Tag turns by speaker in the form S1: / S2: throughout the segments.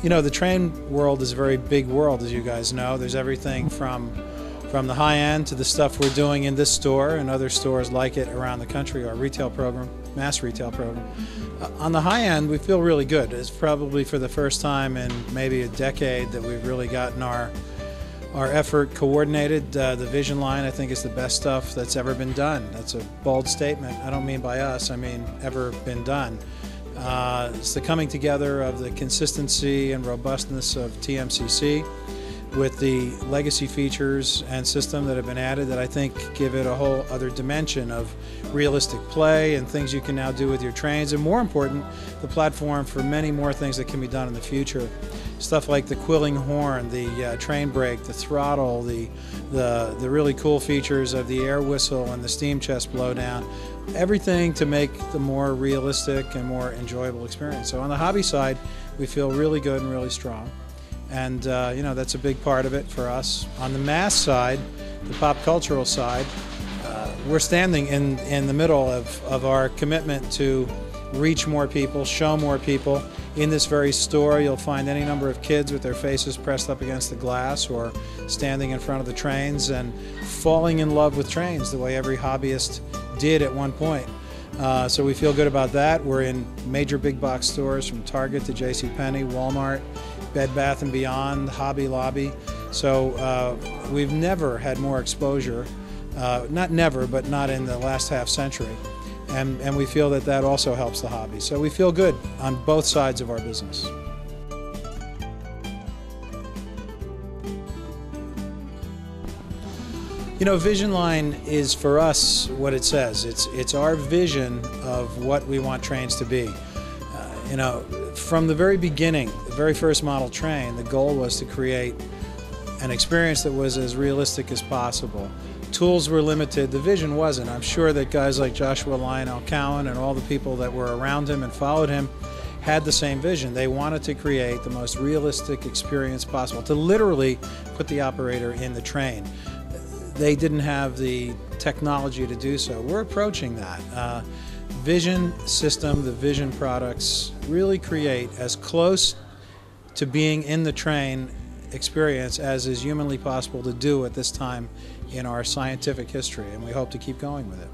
S1: You know, the train world is a very big world, as you guys know. There's everything from the high end to the stuff we're doing in this store and other stores like it around the country, our retail program, mass retail program. On the high end, we feel really good. It's probably for the first time in maybe a decade that we've really gotten our effort coordinated. The Vision line, I think, is the best stuff that's ever been done. That's a bold statement. I don't mean by us, I mean ever been done. It's the coming together of the consistency and robustness of TMCC with the legacy features and system that have been added that I think give it a whole other dimension of realistic play and things you can now do with your trains, and more important, the platform for many more things that can be done in the future. Stuff like the quilling horn, the train brake, the throttle, the really cool features of the air whistle and the steam chest blowdown. Everything to make the more realistic and more enjoyable experience. So on the hobby side, we feel really good and really strong. And you know, that's a big part of it for us. On the mass side, the pop cultural side, we're standing in the middle of our commitment to reach more people, show more people. In this very store, you'll find any number of kids with their faces pressed up against the glass or standing in front of the trains and falling in love with trains the way every hobbyist did at one point. So we feel good about that. We're in major big box stores from Target to JCPenney, Walmart, Bed Bath & Beyond, Hobby Lobby. So we've never had more exposure, not never, but not in the last half century. And we feel that that also helps the hobby. So we feel good on both sides of our business. You know, Vision Line is for us what it says. It's our vision of what we want trains to be. You know, from the very beginning, the very first model train, the goal was to create an experience that was as realistic as possible. Tools were limited, the vision wasn't. I'm sure that guys like Joshua Lionel Cowan and all the people that were around him and followed him had the same vision. They wanted to create the most realistic experience possible, to literally put the operator in the train. They didn't have the technology to do so. We're approaching that. Vision system, the Vision products really create as close to being in the train experience as is humanly possible to do at this time in our scientific history, and we hope to keep going with it.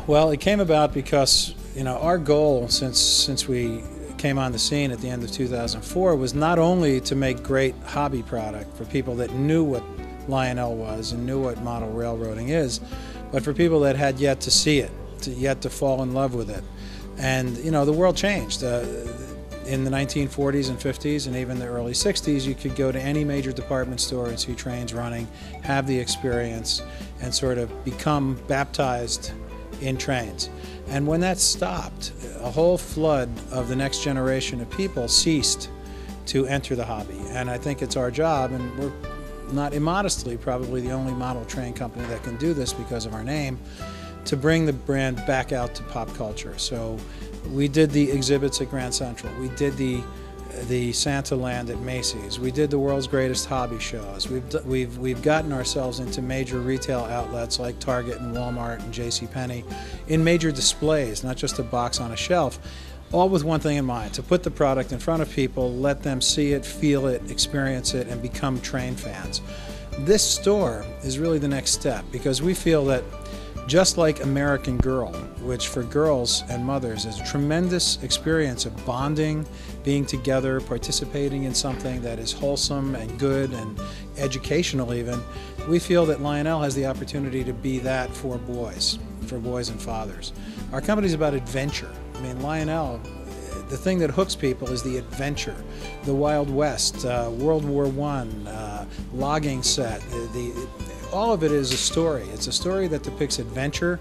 S1: Well, it came about because, you know, our goal since we came on the scene at the end of 2004 was not only to make great hobby product for people that knew what Lionel was and knew what model railroading is, but for people that had yet to see it, yet to fall in love with it. And, you know, the world changed. In the 1940s and 50s and even the early 60s, you could go to any major department store and see trains running, have the experience, and sort of become baptized in trains. And when that stopped, a whole flood of the next generation of people ceased to enter the hobby. And I think it's our job, and we're not immodestly probably the only model train company that can do this because of our name, to bring the brand back out to pop culture. So we did the exhibits at Grand Central. We did the Santa Land at Macy's. We did the world's greatest hobby shows. We've gotten ourselves into major retail outlets like Target and Walmart and JCPenney in major displays, not just a box on a shelf, all with one thing in mind: to put the product in front of people, let them see it, feel it, experience it, and become train fans. This store is really the next step, because we feel that just like American Girl, which for girls and mothers is a tremendous experience of bonding, being together, participating in something that is wholesome and good and educational even, we feel that Lionel has the opportunity to be that for boys and fathers. Our company's about adventure. I mean, Lionel, the thing that hooks people is the adventure. The Wild West, World War I, logging set, all of it is a story. It's a story that depicts adventure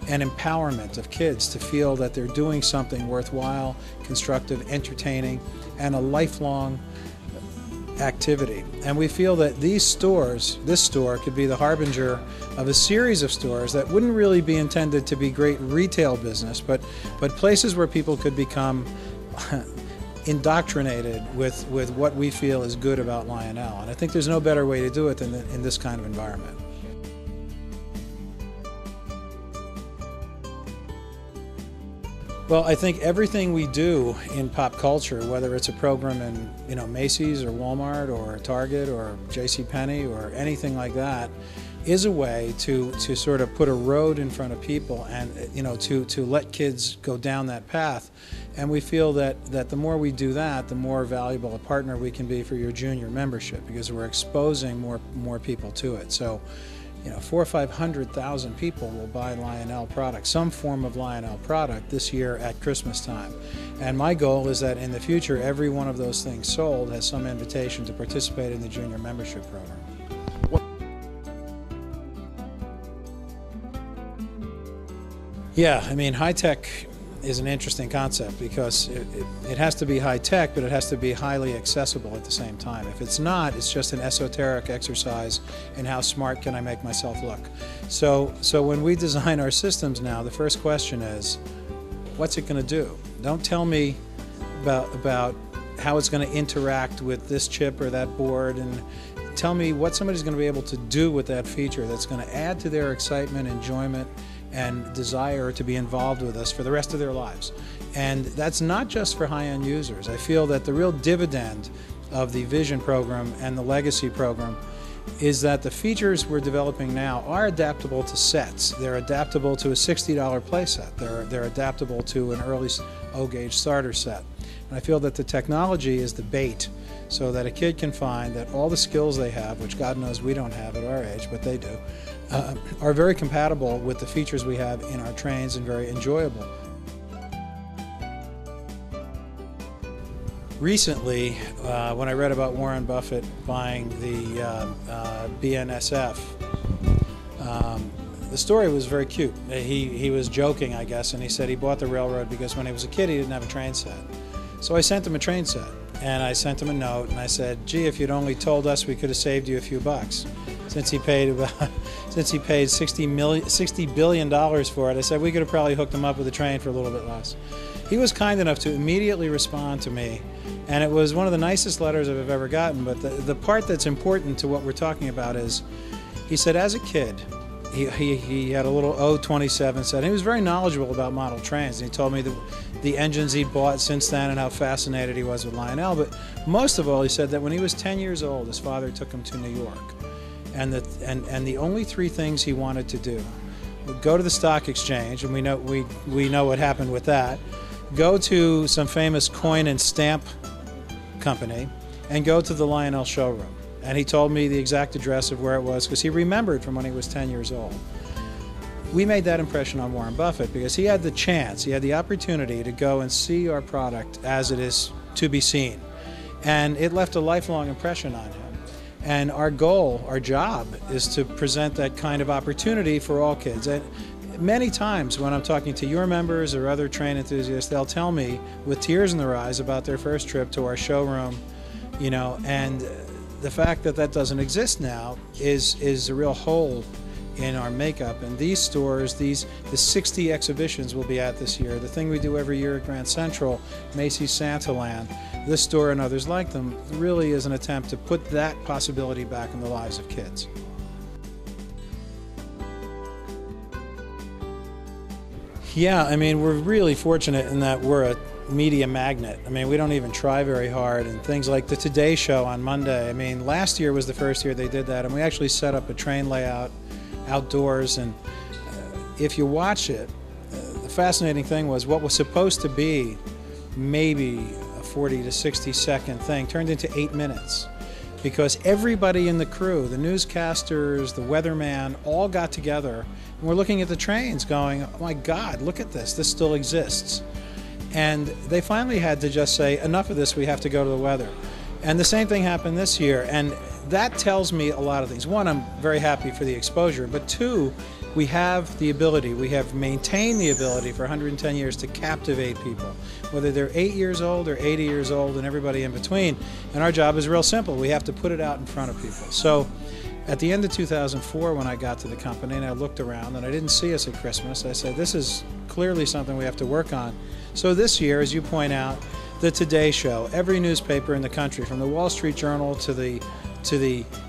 S1: and empowerment of kids to feel that they're doing something worthwhile, constructive, entertaining, and a lifelong activity. And we feel that these stores, this store, could be the harbinger of a series of stores that wouldn't really be intended to be great retail business, but places where people could become indoctrinated with what we feel is good about Lionel. And I think there's no better way to do it than in this kind of environment. Well, I think everything we do in pop culture, whether it's a program in Macy's or Walmart or Target or JCPenney or anything like that, is a way to sort of put a road in front of people and to let kids go down that path. And we feel that the more we do that, the more valuable a partner we can be for your junior membership, because we're exposing more people to it. So, 400,000 or 500,000 people will buy Lionel product, some form of Lionel product this year at Christmas time. And my goal is that in the future, every one of those things sold has some invitation to participate in the junior membership program. Yeah, I mean, high tech is an interesting concept because it has to be high tech, but it has to be highly accessible at the same time. If it's not, it's just an esoteric exercise in how smart can I make myself look. So when we design our systems now, the first question is, what's it going to do? Don't tell me about how it's going to interact with this chip or that board, and tell me what somebody's going to be able to do with that feature that's going to add to their excitement, enjoyment, and desire to be involved with us for the rest of their lives. And that's not just for high-end users. I feel that the real dividend of the Vision program and the Legacy program is that the features we're developing now are adaptable to sets. They're adaptable to a $60 play set. They're adaptable to an early O-gauge starter set. And I feel that the technology is the bait, so that a kid can find that all the skills they have, which God knows we don't have at our age, but they do, are very compatible with the features we have in our trains and very enjoyable. Recently, when I read about Warren Buffett buying the BNSF, the story was very cute. He was joking, I guess, and he said he bought the railroad because when he was a kid he didn't have a train set. So I sent him a train set, and I sent him a note, and I said, gee, if you'd only told us, we could have saved you a few bucks. Since he paid $60 billion for it, I said we could have probably hooked him up with a train for a little bit less. He was kind enough to immediately respond to me, and it was one of the nicest letters I've ever gotten. But the part that's important to what we're talking about is, he said as a kid, he had a little 027 set. He was very knowledgeable about model trains, and he told me the engines he'd bought since then and how fascinated he was with Lionel. But most of all, he said that when he was 10 years old, his father took him to New York, and the only three things he wanted to do would go to the stock exchange, and we know what happened with that, go to some famous coin and stamp company, and go to the Lionel showroom. And he told me the exact address of where it was because he remembered from when he was 10 years old. We made that impression on Warren Buffett because he had the chance, he had the opportunity to go and see our product as it is to be seen. And it left a lifelong impression on him. And our goal, our job, is to present that kind of opportunity for all kids. And many times when I'm talking to your members or other train enthusiasts, they'll tell me with tears in their eyes about their first trip to our showroom, and the fact that that doesn't exist now is a real hole in our makeup. And these stores, the 60 exhibitions we'll be at this year, the thing we do every year at Grand Central, Macy's Santaland, this store and others like them, really is an attempt to put that possibility back in the lives of kids. Yeah, I mean, we're really fortunate in that we're a media magnet. I mean, we don't even try very hard, and things like the Today Show on Monday. I mean, last year was the first year they did that, and we actually set up a train layout outdoors, and if you watch it, the fascinating thing was what was supposed to be maybe a 40 to 60 second thing turned into 8 minutes, because everybody in the crew, the newscasters, the weatherman, all got together and we're looking at the trains going, oh my God, look at this still exists. And they finally had to just say, enough of this, we have to go to the weather. And the same thing happened this year, and that tells me a lot of things. One, I'm very happy for the exposure, but two, we have the ability, we have maintained the ability for 110 years to captivate people, whether they're 8 years old or 80 years old and everybody in between. And our job is real simple. We have to put it out in front of people. So at the end of 2004, when I got to the company and I looked around and I didn't see us at Christmas, I said, this is clearly something we have to work on. So this year, as you point out, the Today Show, every newspaper in the country, from the Wall Street Journal to the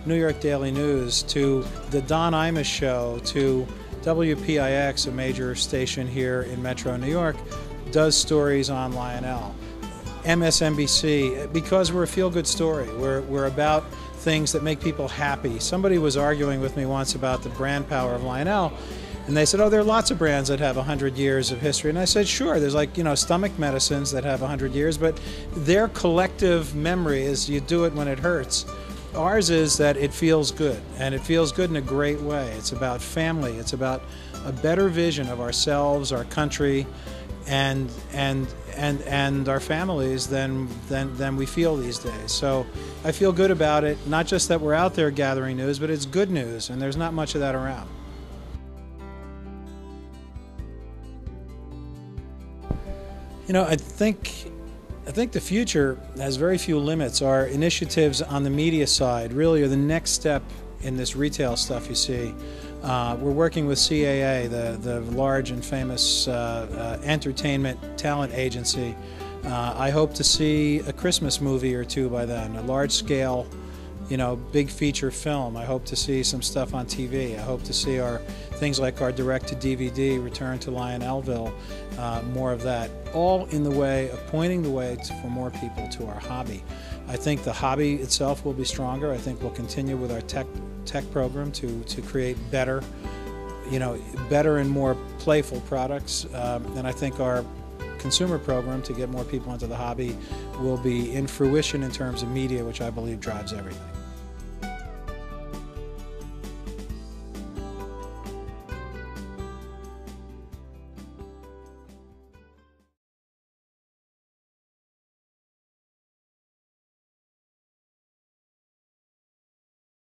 S1: New York Daily News, to the Don Imus Show, to WPIX, a major station here in Metro New York, does stories on Lionel. MSNBC, because we're a feel-good story. We're about things that make people happy. Somebody was arguing with me once about the brand power of Lionel, and they said, oh, there are lots of brands that have 100 years of history. And I said, sure, there's like, stomach medicines that have 100 years, but their collective memory is you do it when it hurts. Ours is that it feels good, and it feels good in a great way. It's about family. It's about a better vision of ourselves, our country, and our families than we feel these days. So I feel good about it, not just that we're out there gathering news, but it's good news, and there's not much of that around. I think the future has very few limits. Our initiatives on the media side really are the next step in this retail stuff you see. We're working with CAA, the large and famous entertainment talent agency. I hope to see a Christmas movie or two by then, a large-scale, big feature film. I hope to see some stuff on TV. I hope to see things like our direct-to-DVD return to Lionelville, more of that, all in the way of pointing the way for more people to our hobby. I think the hobby itself will be stronger. I think we'll continue with our tech program to create better, better and more playful products. And I think our consumer program to get more people into the hobby will be in fruition in terms of media, which I believe drives everything.